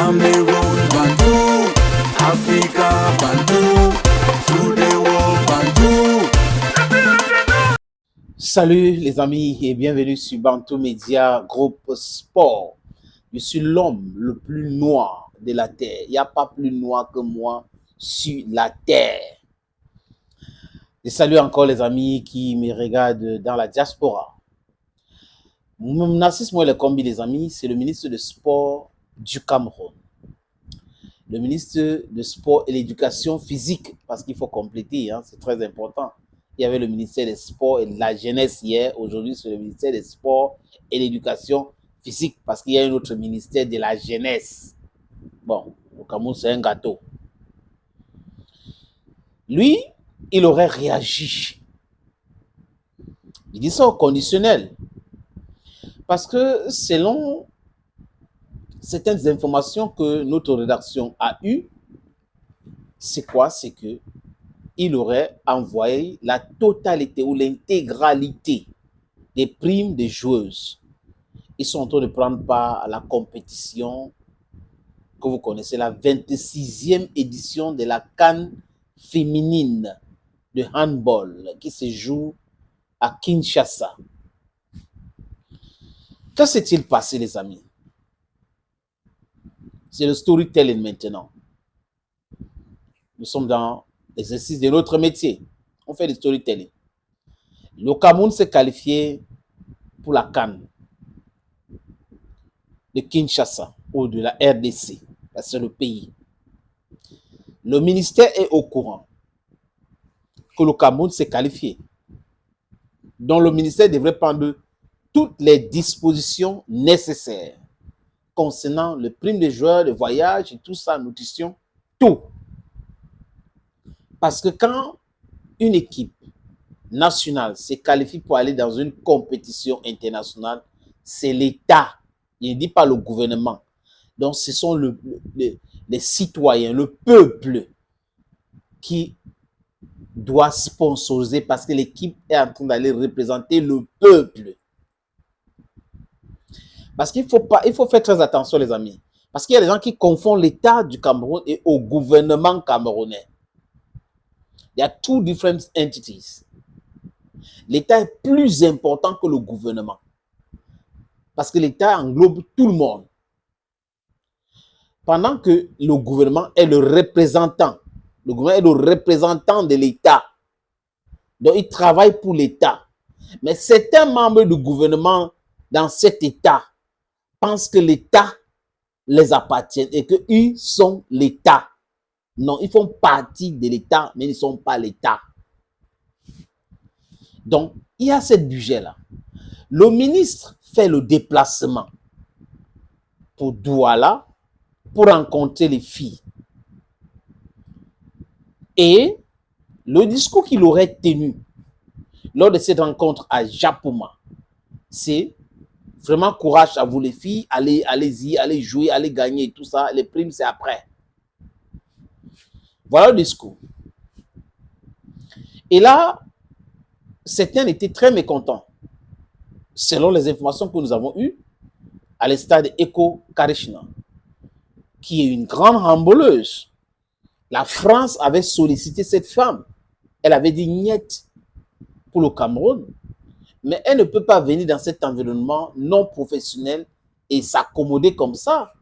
Cameroon, Bantou, Africa, Bantou, through the world, Bantou. Salut les amis et bienvenue sur Bantou Media Groupe Sport. Je suis l'homme le plus noir de la terre. Il n'y a pas plus noir que moi sur la terre. Je salue encore les amis qui me regardent dans la diaspora. Narcisse Moelle Kombi, les amis, c'est le ministre de Sport du Cameroun. Le ministre de Sport et l'Éducation physique, parce qu'il faut compléter, hein, c'est très important. Il y avait le ministère des Sports et de la Jeunesse hier. Aujourd'hui, c'est le ministère des Sports et l'Éducation physique, parce qu'il y a un autre ministère de la Jeunesse. Bon, au Cameroun, c'est un gâteau. Lui, il aurait réagi. Il dit ça au conditionnel. Parce que selon certaines informations que notre rédaction a eues, c'est quoi? C'est que il aurait envoyé la totalité ou l'intégralité des primes des joueuses. Ils sont en train de prendre part à la compétition que vous connaissez, la 26e édition de la CAN féminine de handball qui se joue à Kinshasa. Que s'est-il passé, les amis? C'est le storytelling maintenant. Nous sommes dans l'exercice de notre métier. On fait du storytelling. Le Cameroun s'est qualifié pour la CAN de Kinshasa ou de la RDC. C'est le pays. Le ministère est au courant que le Cameroun s'est qualifié. Donc le ministère devrait prendre toutes les dispositions nécessaires concernant le prime des joueurs, le voyage et tout ça, nutrition, tout. Parce que quand une équipe nationale se qualifie pour aller dans une compétition internationale, c'est l'État. Il ne dit pas le gouvernement. Donc, ce sont les citoyens, le peuple qui doit sponsoriser parce que l'équipe est en train d'aller représenter le peuple. Parce qu'il faut faire très attention, les amis. Parce qu'il y a des gens qui confondent l'État du Cameroun et au gouvernement camerounais. Il y a two different entities. L'État est plus important que le gouvernement. Parce que l'État englobe tout le monde. Pendant que le gouvernement est le représentant. Le gouvernement est le représentant de l'État. Donc, il travaille pour l'État. Mais certains membres du gouvernement dans cet État pensent que l'État les appartient et qu'ils sont l'État. Non, ils font partie de l'État, mais ils ne sont pas l'État. Donc, il y a ce budget-là. Le ministre fait le déplacement pour Douala pour rencontrer les filles. Et le discours qu'il aurait tenu lors de cette rencontre à Japoma, c'est vraiment courage à vous les filles, allez-y, allez jouer, allez gagner, tout ça, les primes c'est après. Voilà le discours. Et là, certains étaient très mécontents. Selon les informations que nous avons eues, à l'instar de Eko Karishna, qui est une grande handballeuse, la France avait sollicité cette femme. Elle avait dit niet pour le Cameroun, mais elle ne peut pas venir dans cet environnement non professionnel et s'accommoder comme ça.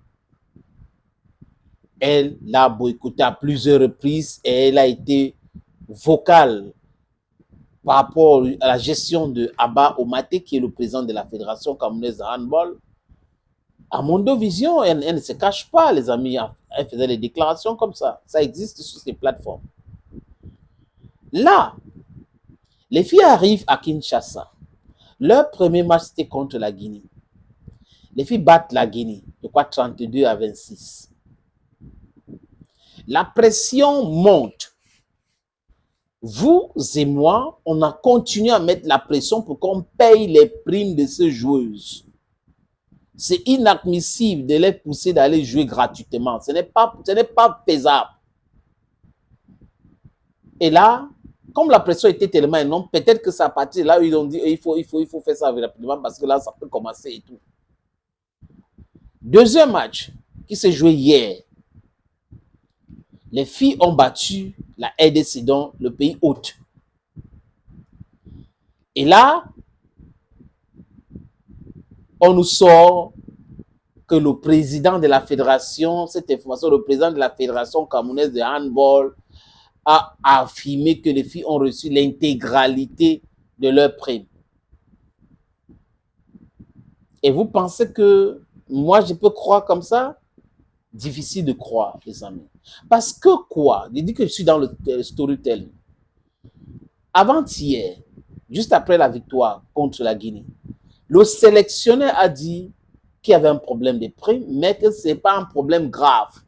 Elle l'a boycotté à plusieurs reprises et elle a été vocale par rapport à la gestion de Abba Omate, qui est le président de la Fédération camerounaise de handball. À Mondovision, elle ne se cache pas, les amis. Elle faisait des déclarations comme ça. Ça existe sur ces plateformes. Là, les filles arrivent à Kinshasa. Leur premier match, c'était contre la Guinée. Les filles battent la Guinée, je crois 32-26. La pression monte. Vous et moi, on a continué à mettre la pression pour qu'on paye les primes de ces joueuses. C'est inadmissible de les pousser d'aller jouer gratuitement. Ce n'est pas faisable. Et là, comme la pression était tellement énorme, peut-être que ça a parti là où ils ont dit il faut faire ça rapidement parce que là, ça peut commencer et tout. Deuxième match, qui s'est joué hier. Les filles ont battu la RDC, donc le pays hôte. Et là, on nous sort que le président de la fédération, cette information, le président de la fédération camerounaise de handball a affirmé que les filles ont reçu l'intégralité de leur prime. Et vous pensez que moi, je peux croire comme ça? Difficile de croire, les amis. Parce que quoi? Je dis que je suis dans le storytelling. Avant-hier, juste après la victoire contre la Guinée, le sélectionneur a dit qu'il y avait un problème de primes, mais que ce n'est pas un problème grave.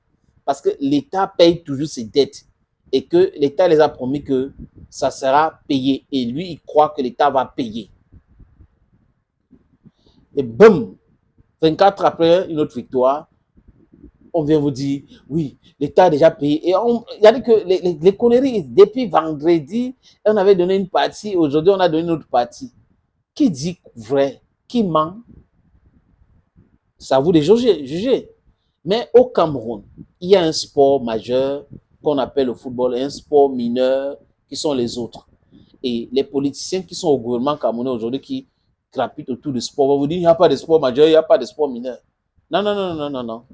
Parce que l'État paye toujours ses dettes et que l'État les a promis que ça sera payé. Et lui, il croit que l'État va payer. Et boum, 24 après une autre victoire, on vient vous dire, oui, l'État a déjà payé. Et il y a dit que les conneries, depuis vendredi, on avait donné une partie, aujourd'hui on a donné une autre partie. Qui dit vrai? Qui ment? C'est à vous de juger. Mais au Cameroun, il y a un sport majeur qu'on appelle le football, et un sport mineur qui sont les autres. Et les politiciens qui sont au gouvernement camerounais aujourd'hui, qui gravitent autour du sport, vont vous dire, il n'y a pas de sport majeur, il n'y a pas de sport mineur. Non, non, non, non, non, non.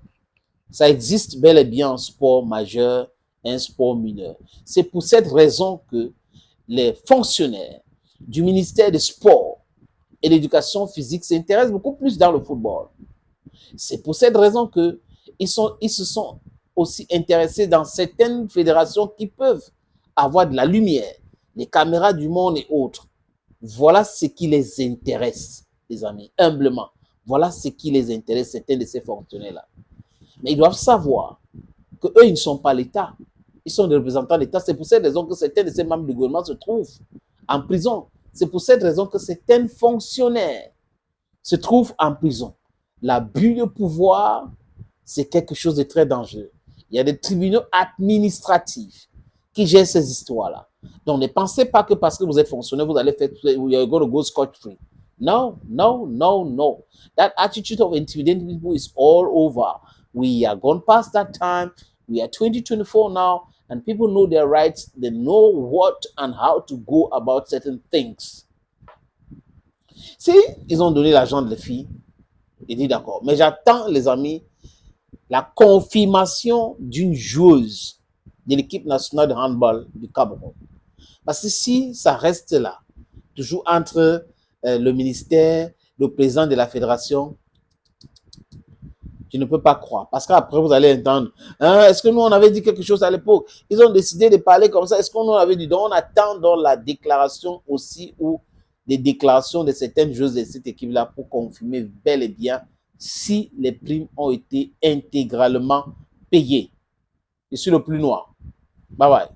Ça existe bel et bien un sport majeur et un sport mineur. C'est pour cette raison que les fonctionnaires du ministère des Sports et de l'Éducation physique s'intéressent beaucoup plus dans le football. C'est pour cette raison qu'ils se sont aussi intéressés dans certaines fédérations qui peuvent avoir de la lumière, les caméras du monde et autres. Voilà ce qui les intéresse, les amis, humblement. Voilà ce qui les intéresse, certains de ces fonctionnaires-là. Mais ils doivent savoir qu'eux, ils ne sont pas l'État. Ils sont des représentants de l'État. C'est pour cette raison que certains de ces membres du gouvernement se trouvent en prison. C'est pour cette raison que certains fonctionnaires se trouvent en prison. L'abus de pouvoir, c'est quelque chose de très dangereux. Il y a des tribunaux administratifs qui gèrent ces histoires-là. Donc, ne pensez pas que parce que vous êtes fonctionnaire, vous allez faire, you're going to go scot-free. No, no, no, no. That attitude of intimidating people is all over. We are gone past that time. We are 2024 now, and people know their rights. They know what and how to go about certain things. Si ils ont donné l'argent de les filles, il dit d'accord. Mais j'attends, les amis, la confirmation d'une joueuse de l'équipe nationale de handball du Cameroun. Parce que si ça reste là, toujours entre le ministère, le président de la fédération, je ne peux pas croire. Parce qu'après, vous allez entendre, hein, est-ce que nous, on avait dit quelque chose à l'époque? Ils ont décidé de parler comme ça. Est-ce qu'on nous avait dit? Donc, on attend dans la déclaration aussi ou des déclarations de certaines joueuses de cette équipe-là pour confirmer bel et bien si les primes ont été intégralement payées. Je suis le plus noir. Bye bye.